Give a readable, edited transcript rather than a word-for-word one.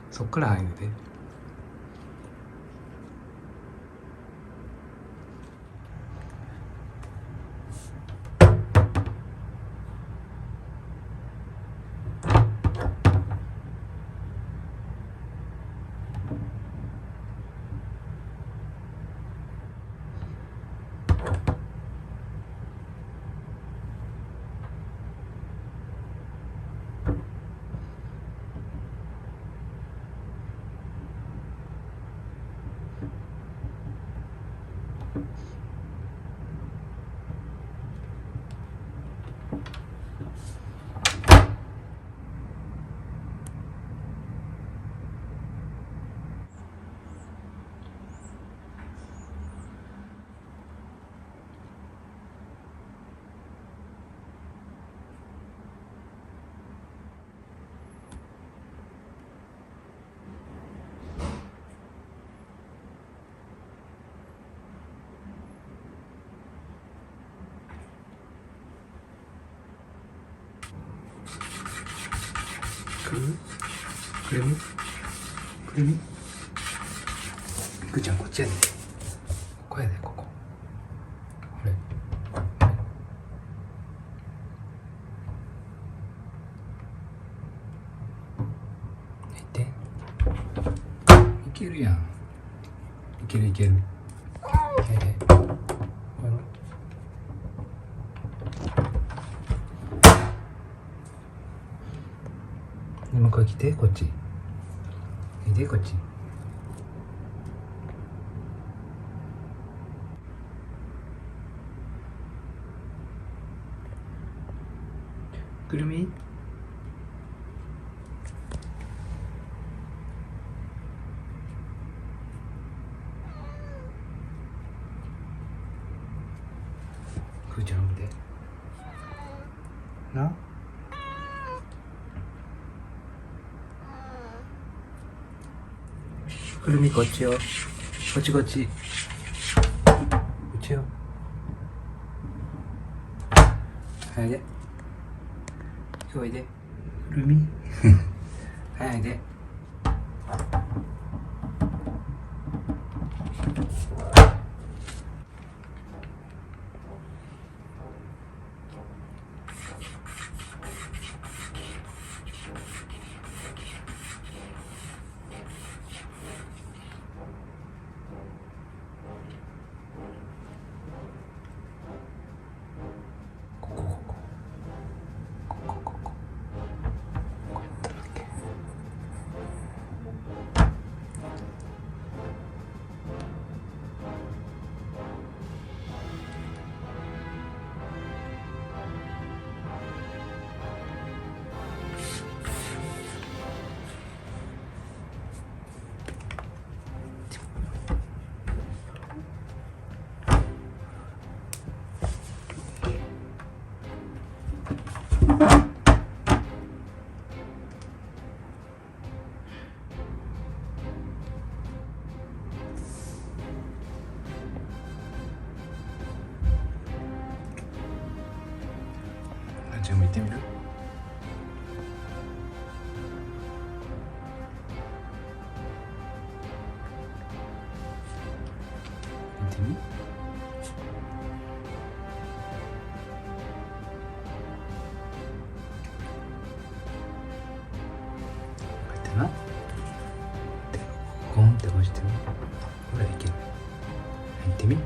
そっから入るで。くるみくるみくーちゃんこっちやで、ここやで、ここ、これ見て、いけるやん、いけるいける、もう一回来て、こっち来て、こっちくるみくーちゃん見てな、くるみこっちよ、こっちこっち、こっちよ、はいで、おいで、くるみはいで、あっちも行ってみる？行ってみ？こうやってな。で、ゴンって押してみ。ほら、いける。行ってみ。